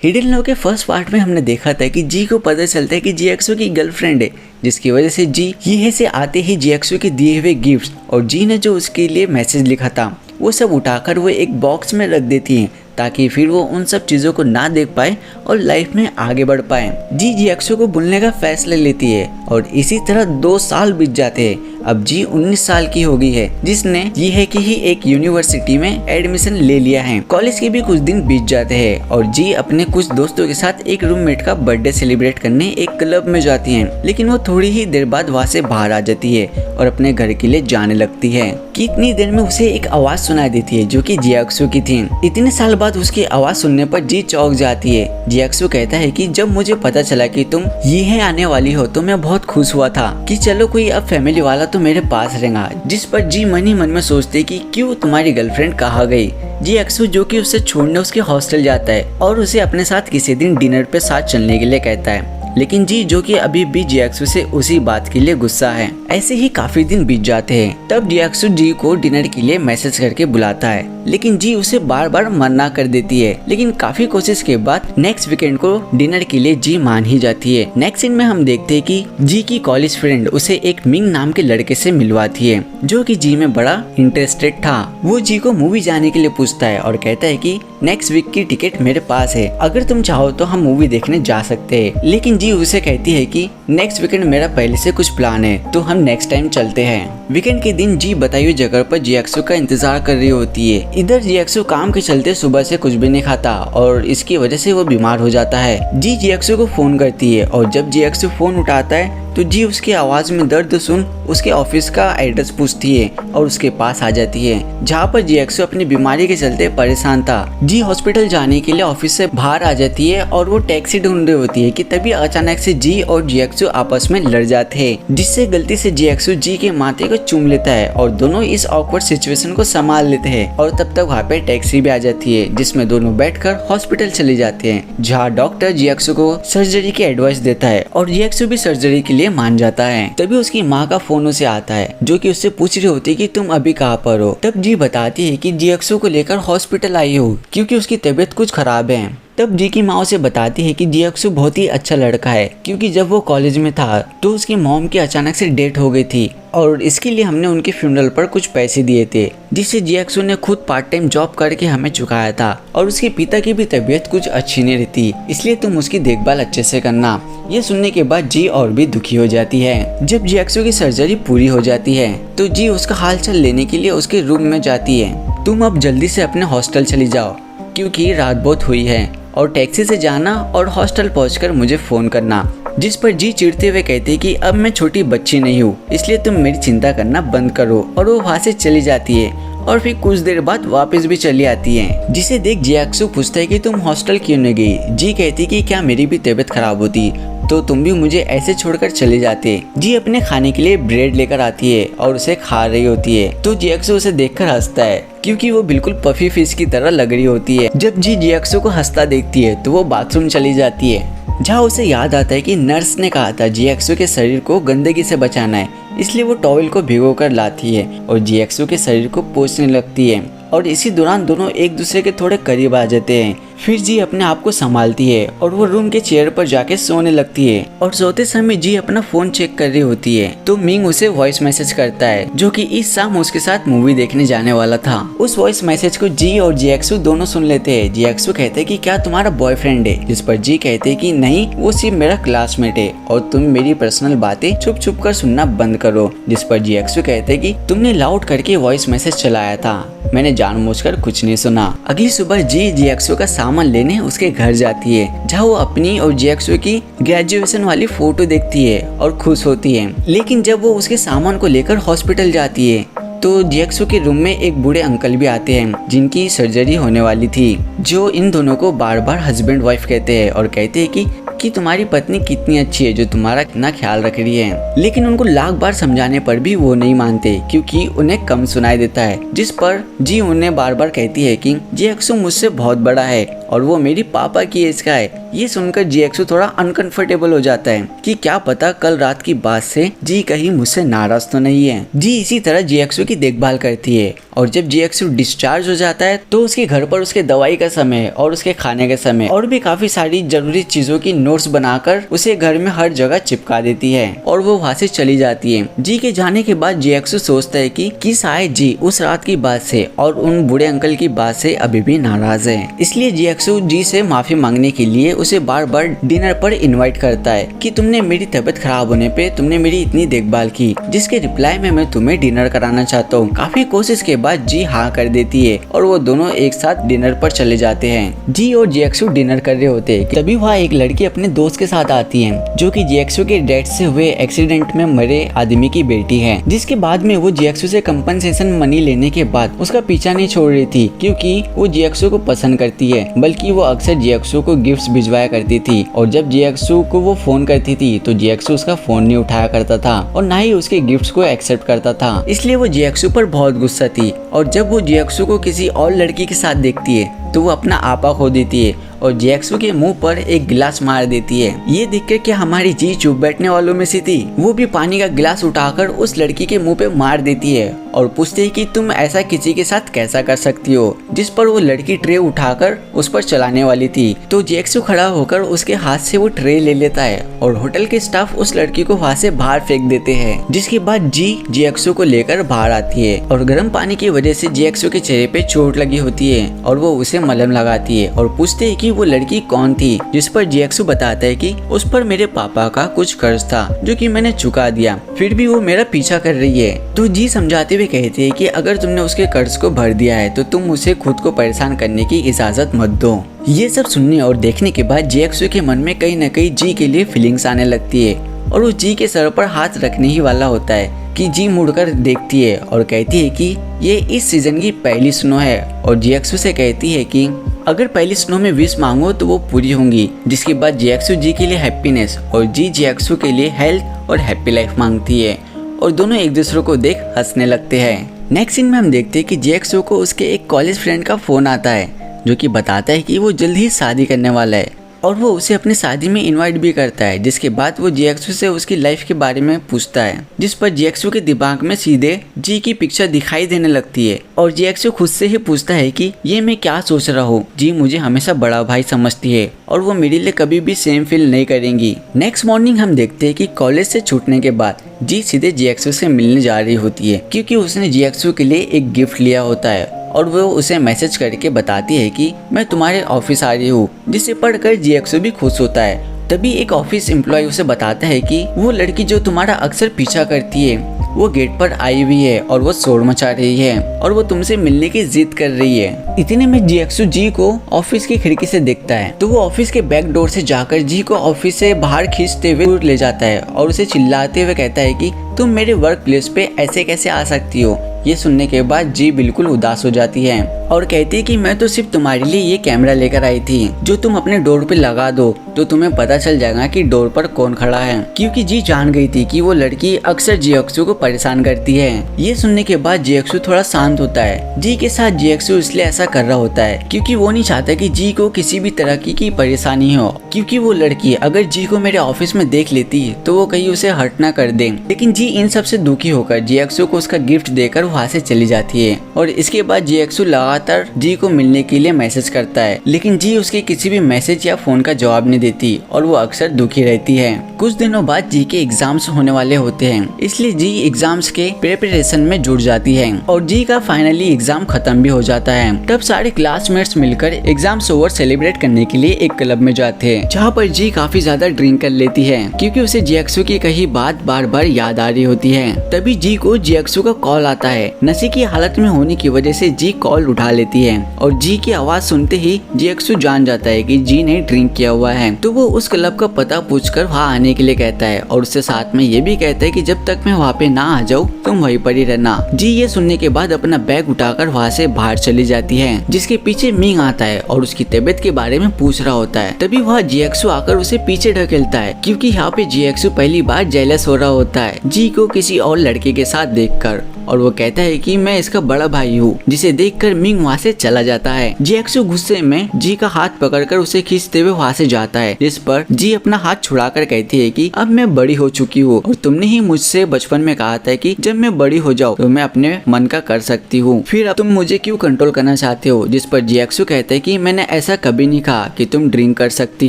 Hidden love के first part में हमने देखा था कि जी को पता चलता है कि जीएक्सओ की गर्लफ्रेंड है, जिसकी वजह से जी ये से आते ही जीएक्सओ के दिए हुए गिफ्ट्स और जी ने जो उसके लिए मैसेज लिखा था वो सब उठाकर वो एक बॉक्स में रख देती हैं, ताकि फिर वो उन सब चीज़ों को ना देख पाए और लाइफ में आगे बढ़ पाए। जी जीएक्सओ को भूलने का फैसला लेती है और इसी तरह 2 साल बीत जाते हैं। अब जी 19 साल की हो गई है, जिसने ये है कि ही एक यूनिवर्सिटी में एडमिशन ले लिया है। कॉलेज के भी कुछ दिन बीत जाते हैं और जी अपने कुछ दोस्तों के साथ एक रूममेट का बर्थडे सेलिब्रेट करने एक क्लब में जाती हैं, लेकिन वो थोड़ी ही देर बाद वहाँ से बाहर आ जाती है और अपने घर के लिए जाने लगती है कि इतनी देर में उसे एक आवाज सुनाई देती है जो कि जीएक्सओ की थी। इतने साल बाद उसकी आवाज सुनने पर जी चौंक जाती है। जीएक्सओ कहता है कि जब मुझे पता चला कि तुम ये आने वाली हो तो मैं बहुत खुश हुआ था कि चलो कोई अब फैमिली वाला तो मेरे पास रहेगा। जिस पर जी मन ही मन में सोचते कि क्यों तुम्हारी गर्लफ्रेंड कहाँ गई। जीएक्सओ जो कि उसे छोड़ने उसके हॉस्टल जाता है और उसे अपने साथ किसी दिन डिनर पे साथ चलने के लिए कहता है, लेकिन जी जो कि अभी भी जीएक्सओ से उसी बात के लिए गुस्सा है। ऐसे ही काफी दिन बीत जाते हैं। तब जीएक्सओ जी को डिनर के लिए मैसेज करके बुलाता है, लेकिन जी उसे बार बार मना कर देती है। लेकिन काफी कोशिश के बाद नेक्स्ट वीकेंड को डिनर के लिए जी मान ही जाती है। नेक्स्ट सीन में हम देखते हैं कि जी की कॉलेज फ्रेंड उसे एक मिंग नाम के लड़के से मिलवाती है, जो कि जी में बड़ा इंटरेस्टेड था। वो जी को मूवी जाने के लिए पूछता है और कहता है कि नेक्स्ट वीक की टिकट मेरे पास है, अगर तुम चाहो तो हम मूवी देखने जा सकते हैं। लेकिन जी उसे कहती है कि नेक्स्ट वीकेंड मेरा पहले से कुछ प्लान है, तो हम नेक्स्ट टाइम चलते हैं। वीकेंड के दिन जी बताई हुई जगह पर जीएक्सओ का इंतजार कर रही होती है। इधर जीएक्सओ काम के चलते सुबह से कुछ भी नहीं खाता और इसकी वजह से वो बीमार हो जाता है। जी जीएक्सओ को फोन करती है और जब जीएक्सओ फोन उठाता है तो जी उसकी आवाज में दर्द सुन उसके ऑफिस का एड्रेस पूछती है और उसके पास आ जाती है, जहाँ पर जीएक्सओ अपनी बीमारी के चलते परेशान था। जी हॉस्पिटल जाने के लिए ऑफिस से बाहर आ जाती है और वो टैक्सी ढूंढ रही होती है कि तभी अचानक से जी और जीएक्सओ आपस में लड़ जाते हैं, जिससे गलती से जीएक्सओ जी के माथे को चूम लेता है और दोनों इस ऑकवर्ड सिचुएशन को संभाल लेते हैं। और तब तक वहाँ पे टैक्सी भी आ जाती है, जिसमें दोनों बैठकर हॉस्पिटल चले जाते हैं, जहाँ डॉक्टर जीएक्सओ को सर्जरी की एडवाइस देता है और जीएक्सओ भी सर्जरी के लिए मान जाता है। तभी उसकी माँ का फोन उसे आता है, जो कि उससे पूछ रही होती है कि तुम अभी कहाँ पर हो। तब जी बताती है कि जीएक्सओ को लेकर हॉस्पिटल आई हो क्योंकि उसकी तबीयत कुछ खराब है। तब जी की माँ उसे बताती है कि जीएक्सओ बहुत ही अच्छा लड़का है, क्योंकि जब वो कॉलेज में था तो उसकी मॉम की अचानक से डेथ हो गई थी और इसके लिए हमने उनके फ्यूनरल पर कुछ पैसे दिए थे, जिससे जीएक्सओ ने खुद पार्ट टाइम जॉब करके हमें चुकाया था। और उसके पिता की भी तबीयत कुछ अच्छी नहीं रहती, इसलिए तुम उसकी देखभाल अच्छे से करना। ये सुनने के बाद जी और भी दुखी हो जाती है। जब जीएक्सओ की सर्जरी पूरी हो जाती है तो जी उसका हालचाल लेने के लिए उसके रूम में जाती है। तुम अब जल्दी से अपने हॉस्टल चली जाओ क्योंकि रात बहुत हुई है, और टैक्सी से जाना और हॉस्टल पहुंचकर मुझे फोन करना। जिस पर जी चिढ़ते हुए कहते कि अब मैं छोटी बच्ची नहीं हूँ, इसलिए तुम मेरी चिंता करना बंद करो। और वो वहाँ से चली जाती है और फिर कुछ देर बाद वापस भी चली आती है, जिसे देख जीएक्सओ पूछता है कि तुम हॉस्टल क्यों नहीं गई। जी कहती कि क्या मेरी भी तबीयत खराब होती तो तुम भी मुझे ऐसे छोड़कर चले जाते। जी अपने खाने के लिए ब्रेड लेकर आती है और उसे खा रही होती है, तो जीएक्सओ उसे देखकर हंसता है क्योंकि वो बिल्कुल पफी फिश की तरह लग रही होती है। जब जी जीएक्सओ को हंसता देखती है तो वो बाथरूम चली जाती है, जहाँ उसे याद आता है कि नर्स ने कहा था जीएक्सओ के शरीर को गंदगी से बचाना है, इसलिए वो टॉवल को भिगो कर लाती है और जीएक्सओ के शरीर को पोंछने लगती है। और इसी दौरान दोनों एक दूसरे के थोड़े करीब आ जाते हैं। फिर जी अपने आप को संभालती है और वो रूम के चेयर पर जाके सोने लगती है। और सोते समय जी अपना फोन चेक कर रही होती है तो मिंग उसे वॉइस मैसेज करता है, जो कि इस शाम उसके साथ मूवी देखने जाने वाला था। उस वॉइस मैसेज को जी और जीएक्सओ दोनों सुन लेते हैं। जीएक्सओ कहते हैं कि क्या तुम्हारा बॉयफ्रेंड है, जिस पर जी कहते हैं कि नहीं, वो सिर्फ मेरा क्लासमेट है और तुम मेरी पर्सनल बातें छुप छुप कर सुनना बंद करो। जिस पर जीएक्सओ कहते हैं कि तुमने लाउड करके वॉइस मैसेज चलाया था, मैंने जानबूझकर कुछ नहीं सुना। अगली सुबह जी जीएक्सओ का सामान लेने उसके घर जाती है, जहाँ वो अपनी और जीएक्सओ की ग्रेजुएशन वाली फोटो देखती है और खुश होती है। लेकिन जब वो उसके सामान को लेकर हॉस्पिटल जाती है तो जीएक्सओ के रूम में एक बूढ़े अंकल भी आते हैं, जिनकी सर्जरी होने वाली थी, जो इन दोनों को बार बार हस्बैंड वाइफ कहते हैं और कहते हैं कि तुम्हारी पत्नी कितनी अच्छी है जो तुम्हारा कितना ख्याल रख रही है। लेकिन उनको लाख बार समझाने पर भी वो नहीं मानते, क्योंकि उन्हें कम सुनाई देता है। जिस पर जी उन्हें बार बार कहती है कि जीएक्सओ मुझसे बहुत बड़ा है और वो मेरी पापा की एज का है। ये सुनकर जीएक्सू थोड़ा अनकंफर्टेबल हो जाता है कि क्या पता कल रात की बात से जी कहीं मुझसे नाराज तो नहीं है। जी इसी तरह जीएक्सू की देखभाल करती है और जब जीएक्सू डिस्चार्ज हो जाता है तो उसके घर पर उसके दवाई का समय और उसके खाने का समय और भी काफी सारी जरूरी चीजों की नोट्स बनाकर उसे घर में हर जगह चिपका देती है और वो वहाँ से चली जाती है। जी के जाने के बाद जीएक्सू सोचता है कि शायद जी उस रात की बात से और उन बूढ़े अंकल की बात से अभी भी नाराज है। इसलिए जीएक्सू जी से माफी मांगने के लिए उसे बार बार डिनर पर इनवाइट करता है कि तुमने मेरी तबीयत खराब होने पे तुमने मेरी इतनी देखभाल की, जिसके रिप्लाई में मैं तुम्हें डिनर कराना चाहता हूँ। काफी कोशिश के बाद जी हाँ कर देती है और वो दोनों एक साथ डिनर पर चले जाते हैं। जी और जीएक्सू डिनर कर रहे होते हैं तभी वहाँ एक लड़की अपने दोस्त के साथ आती है जो कि जीएक्सू के डैड से हुए एक्सीडेंट में मरे आदमी की बेटी है। जिसके बाद में वो जीएक्सू से कंपनसेशन मनी लेने के बाद उसका पीछा नहीं छोड़ रही थी क्योंकि वो जीएक्सू को पसंद करती है, बल्कि वो अक्सर जीएक्सू को गिफ्ट्स भिजवाया करती थी और जब जीएक्सू को वो फोन करती थी तो जीएक्सू उसका फोन नहीं उठाया करता था और ना ही उसके गिफ्ट्स को एक्सेप्ट करता था। इसलिए वो जीएक्सू पर बहुत गुस्सा थी और जब वो जीएक्सू को किसी और लड़की के साथ देखती है तो वो अपना आपा खो देती है और जीएक्सू के मुंह पर एक गिलास मार देती है। ये देखकर कि हमारी जी चुप बैठने वालों में से थी, वो भी पानी का गिलास उठाकर उस लड़की के मुंह पे मार देती है और पूछती है कि तुम ऐसा किसी के साथ कैसा कर सकती हो, जिस पर वो लड़की ट्रे उठाकर उस पर चलाने वाली थी। तो जीएक्सू खड़ा होकर उसके हाथ से वो ट्रे ले लेता है और होटल के स्टाफ उस लड़की को वहाँ से बाहर फेंक देते हैं। जिसके बाद जी जीएक्सू को लेकर बाहर आती है और गर्म पानी की वजह से जीएक्सू के चेहरे पे चोट लगी होती है और वो उसे मलहम लगाती है और पूछते है कि वो लड़की कौन थी, जिस पर जीएक्सू बताता है कि उस पर मेरे पापा का कुछ कर्ज था जो कि मैंने चुका दिया, फिर भी वो मेरा पीछा कर रही है। तो जी समझाते हुए कहते हैं कि अगर तुमने उसके कर्ज को भर दिया है तो तुम उसे खुद को परेशान करने की इजाजत मत दो। ये सब सुनने और देखने के बाद जीएक्सू के मन में कहीं न कहीं जी के लिए फीलिंग्स आने लगती है और वो जी के सर पर हाथ रखने ही वाला होता है कि जी मुड़कर देखती है और कहती है कि ये इस सीजन की पहली स्नो है और जीएक्सू से कहती है कि अगर पहली स्नो में विश मांगो तो वो पूरी होंगी। जिसके बाद जीएक्सू जी के लिए हैप्पीनेस और जी जीएक्सू के लिए हेल्थ और हैप्पी लाइफ मांगती है और दोनों एक दूसरे को देख हंसने लगते हैं। नेक्स्ट सीन में हम देखते हैं कि जीएक्सू को उसके एक कॉलेज फ्रेंड का फोन आता है जो कि बताता है कि वो जल्द ही शादी करने वाला है और वो उसे अपनी शादी में इनवाइट भी करता है। जिसके बाद वो जीएक्सू से उसकी लाइफ के बारे में पूछता है, जिस पर जीएक्सू के दिमाग में सीधे जी की पिक्चर दिखाई देने लगती है और जीएक्सू खुद से ही पूछता है कि ये मैं क्या सोच रहा हूँ, जी मुझे हमेशा बड़ा भाई समझती है और वो मेरे लिए कभी भी सेम फील नहीं करेंगी। नेक्स्ट मॉर्निंग हम देखते हैं कि कॉलेज से छूटने के बाद जी सीधे जीएक्सू से मिलने जा रही होती है क्योंकि उसने जीएक्सू के लिए एक गिफ्ट लिया होता है और वो उसे मैसेज करके बताती है कि मैं तुम्हारे ऑफिस आ रही हूँ, जिसे पढ़कर जीएक्सू भी खुश होता है। तभी एक ऑफिस एम्प्लॉय उसे बताता है कि वो लड़की जो तुम्हारा अक्सर पीछा करती है वो गेट पर आई हुई है और वो शोर मचा रही है और वो तुमसे मिलने की जिद कर रही है। इतने में जीएक्सू जी को ऑफिस की खिड़की से देखता है तो वो ऑफिस के बैक डोर से जाकर जी को ऑफिस से बाहर खींचते हुए दूर ले जाता है और उसे चिल्लाते हुए कहता है कि तुम मेरे वर्क प्लेस पे ऐसे कैसे आ सकती हो। ये सुनने के बाद जी बिल्कुल उदास हो जाती है और कहती है कि मैं तो सिर्फ तुम्हारे लिए ये कैमरा लेकर आई थी जो तुम अपने डोर पे लगा दो तो तुम्हें पता चल जाएगा कि डोर पर कौन खड़ा है, क्योंकि जी जान गई थी कि वो लड़की अक्सर जीएक्सू को परेशान करती है। ये सुनने के बाद जीएक्सू थोड़ा शांत होता है। जी के साथ जीएक्सू इसलिए ऐसा कर रहा होता है क्योंकि वो नहीं चाहता कि जी को किसी भी तरह की परेशानी हो, क्योंकि वो लड़की अगर जी को मेरे ऑफिस में देख लेती तो वो कहीं उसे हर्ट ना कर दे। लेकिन जी इन सब से दुखी होकर जीएक्सू को उसका गिफ्ट देकर वहाँ से चली जाती है और इसके बाद जीएक्सू लगातार जी को मिलने के लिए मैसेज करता है, लेकिन जी उसके किसी भी मैसेज या फोन का जवाब नहीं देती और वो अक्सर दुखी रहती है। कुछ दिनों बाद जी के एग्जाम्स होने वाले होते हैं, इसलिए जी एग्जाम्स के प्रिपरेशन में जुट जाती है और जी का फाइनली एग्जाम खत्म भी हो जाता है। तब सारे क्लासमेट्स मिलकर एग्जाम्स ओवर सेलिब्रेट करने के लिए एक क्लब में जाते हैं जहाँ पर जी काफी ज्यादा ड्रिंक कर लेती है क्योंकि उसे जीएक्सू की कही बात बार बार याद आ रही होती है। तभी जी को जीएक्सू का कॉल आता है। नशे की हालत में होने की वजह से जी कॉल उठा लेती है और जी की आवाज सुनते ही जीएक्सू जान जाता है कि जी ने ड्रिंक किया हुआ है। तो वो उस क्लब का पता पूछकर वहाँ आने के लिए कहता है और उससे साथ में ये भी कहता है कि जब तक मैं वहाँ पे ना आ जाऊँ तुम वहीं पर ही रहना। जी ये सुनने के बाद अपना बैग उठाकर वहाँ से बाहर चली जाती है, जिसके पीछे मिंग आता है और उसकी तबीयत के बारे में पूछ रहा होता है। तभी वहाँ जीएक्सू आकर उसे पीछे ढकेलता है क्योंकि यहाँ पे जीएक्सू पहली बार जेलस हो रहा होता है जी को किसी और लड़के के साथ देखकर और वो कहता है कि मैं इसका बड़ा भाई हूँ, जिसे देखकर मिंग वहाँ से चला जाता है। जीएक्सू गुस्से में जी का हाथ पकड़कर उसे खींचते हुए वहाँ से जाता है, जिस पर जी अपना हाथ छुड़ाकर कहती है कि अब मैं बड़ी हो चुकी हूँ और तुमने ही मुझसे बचपन में कहा था कि जब मैं बड़ी हो जाऊँ तो मैं अपने मन का कर सकती हूँ, फिर अब तुम मुझे क्यों कंट्रोल करना चाहते हो। जिस पर जीएक्सू कहता है कि मैंने ऐसा कभी नहीं कहा कि तुम ड्रिंक कर सकती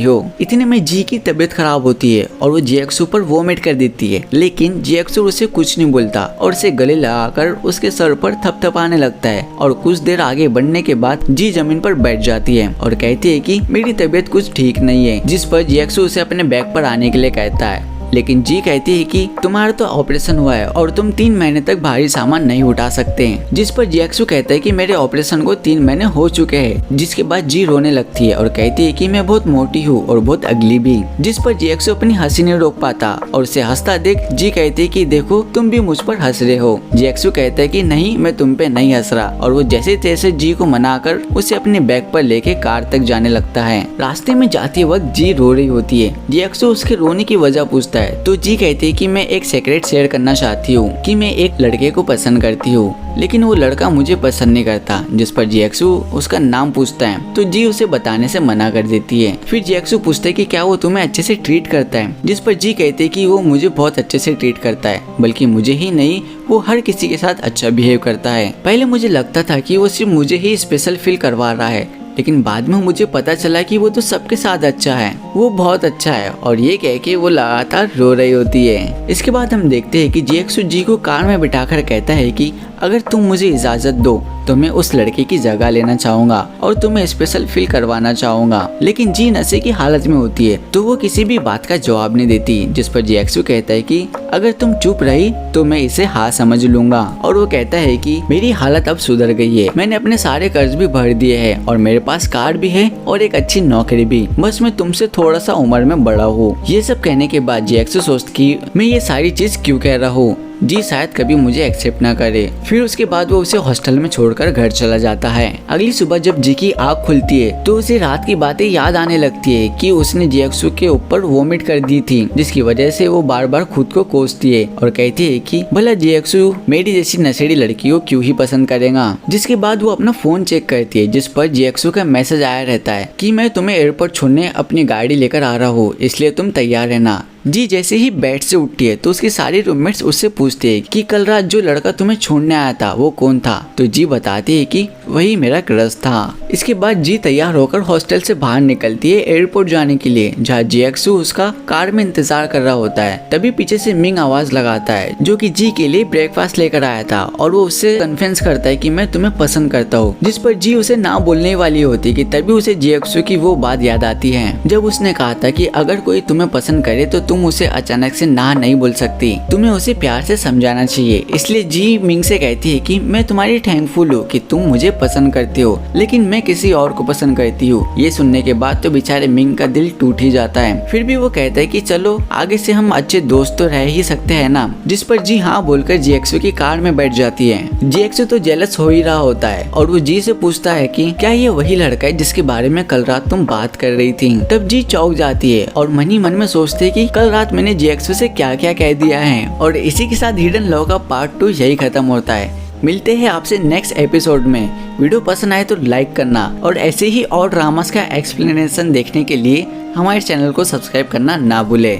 हो। इतने में जी की तबीयत खराब होती है और वो जीएक्सू पर वोमिट कर देती है, लेकिन जीएक्सू उसे कुछ नहीं बोलता और उसे गले लगाकर उसके सर पर थपथपाने लगता है। और कुछ देर आगे बढ़ने के बाद जी जमीन पर बैठ जाती है और कहती है कि मेरी तबीयत कुछ ठीक नहीं है। जिस पर जीएक्सू उसे अपने बैग पर आने के लिए कहता है, लेकिन जी कहती है कि तुम्हारा तो ऑपरेशन हुआ है और तुम 3 महीने तक भारी सामान नहीं उठा सकते हैं। जिस पर जीएक्सू कहता है कि मेरे ऑपरेशन को 3 महीने हो चुके हैं। जिसके बाद जी रोने लगती है और कहती है कि मैं बहुत मोटी हूँ और बहुत अगली भी। जिस पर जीएक्सू अपनी हंसी नहीं रोक पाता और उसे हंसता देख जी कहती है कि देखो तुम भी मुझ पर हंस रहे हो। जीएक्सू कहता है कि नहीं, मैं तुम पे नहीं हंस रहा, और वो जैसे तैसे जी को मनाकर उसे अपने बैग पर लेके कार तक जाने लगता है। रास्ते में जाते वक्त जी रो रही होती है। जीएक्सू उसके रोने की वजह पूछता है तो जी कहती है कि मैं एक सीक्रेट शेयर करना चाहती हूँ कि मैं एक लड़के को पसंद करती हूँ, लेकिन वो लड़का मुझे पसंद नहीं करता। जिस पर जीएक्सू उसका नाम पूछता है तो जी उसे बताने से मना कर देती है। फिर जीएक्सू पूछता है कि क्या वो तुम्हें अच्छे से ट्रीट करता है। जिस पर जी कहते है कि वो मुझे बहुत अच्छे से ट्रीट करता है, बल्कि मुझे ही नहीं वो हर किसी के साथ अच्छा बिहेव करता है। पहले मुझे लगता था कि वो सिर्फ मुझे ही स्पेशल फील करवा रहा है, लेकिन बाद में मुझे पता चला कि वो तो सबके साथ अच्छा है, वो बहुत अच्छा है। और ये कह के वो लगातार रो रही होती है। इसके बाद हम देखते हैं कि जीएक्सू जी को कार में बिठाकर कहता है कि अगर तुम मुझे इजाजत दो तो मैं उस लड़के की जगह लेना चाहूंगा और तुम्हें स्पेशल फील करवाना चाहूंगा। लेकिन जी नशे की हालत में होती है तो वो किसी भी बात का जवाब नहीं देती। जिस पर जीएक्सू कहता है कि अगर तुम चुप रही तो मैं इसे हाँ समझ लूंगा। और वो कहता है कि मेरी हालत अब सुधर गई है, मैंने अपने सारे कर्ज भी भर दिए हैं और मेरे पास कार भी है और एक अच्छी नौकरी भी, बस मैं तुमसे थोड़ा सा उम्र में बड़ा हूँ। ये सब कहने के बाद जीएक्सू सोचती कि मैं ये सारी चीज क्यों कह रहा हूँ, जी शायद कभी मुझे एक्सेप्ट ना करे। फिर उसके बाद वो उसे हॉस्टल में छोड़कर घर चला जाता है। अगली सुबह जब जी की आँख खुलती है तो उसे रात की बातें याद आने लगती है कि उसने जीएक्सू के ऊपर वोमिट कर दी थी, जिसकी वजह से वो बार बार खुद को कोसती है और कहती है कि भला जीएक्सू मेरी जैसी नशेड़ी लड़की को क्यों ही पसंद करेगा। जिसके बाद वो अपना फोन चेक करती है, जिस पर जीएक्सू का मैसेज आया रहता है कि मैं तुम्हें एयरपोर्ट छोड़ने अपनी गाड़ी लेकर आ रहा हूँ, इसलिए तुम तैयार रहना। जी जैसे ही बेड से उठती है तो उसके सारे रूममेट्स उससे पूछते हैं कि कल रात जो लड़का तुम्हें छोड़ने आया था वो कौन था। तो जी बताती है कि वही मेरा क्रश था। इसके बाद जी तैयार होकर हॉस्टल से बाहर निकलती है एयरपोर्ट जाने के लिए, जहाँ जीएक्सू उसका कार में इंतजार कर रहा होता है। तभी पीछे से मिंग आवाज लगाता है जो कि जी के लिए ब्रेकफास्ट लेकर आया था और वो उससे कन्फेंस करता है कि मैं तुम्हें पसंद करता हूँ। जिस पर जी उसे ना बोलने वाली होती कि तभी उसे जीएक्सू की वो बात याद आती है जब उसने कहा था कि अगर कोई तुम्हें पसंद करे तो तुम उसे अचानक से ना नहीं बोल सकती, तुम्हें उसे प्यार से समझाना चाहिए। इसलिए जी मिंग से कहती है कि मैं तुम्हारी थैंकफुल हूँ कि तुम मुझे पसंद करते हो, लेकिन मैं किसी और को पसंद करती हूँ। ये सुनने के बाद तो बेचारे मिंग का दिल टूट ही जाता है। फिर भी वो कहता है कि चलो आगे से हम अच्छे दोस्त तो रह ही सकते हैं ना। जिस पर जी हाँ बोलकर जीएक्सू की कार में बैठ जाती है। जीएक्सू तो जेलस हो ही रहा होता है और वो जी से पूछता है कि क्या ये वही लड़का है जिसके बारे में कल रात तुम बात कर रही थी। तब जी चौंक जाती है और मन ही मन में सोचती है कि कल रात मैंने जीएक्सू से क्या क्या कह दिया है। और इसी के साथ हिडन लव का पार्ट 2 यही खत्म होता है। मिलते हैं आपसे नेक्स्ट एपिसोड में। वीडियो पसंद आए तो लाइक करना और ऐसे ही और ड्रामास का एक्सप्लेनेशन देखने के लिए हमारे चैनल को सब्सक्राइब करना ना भूले।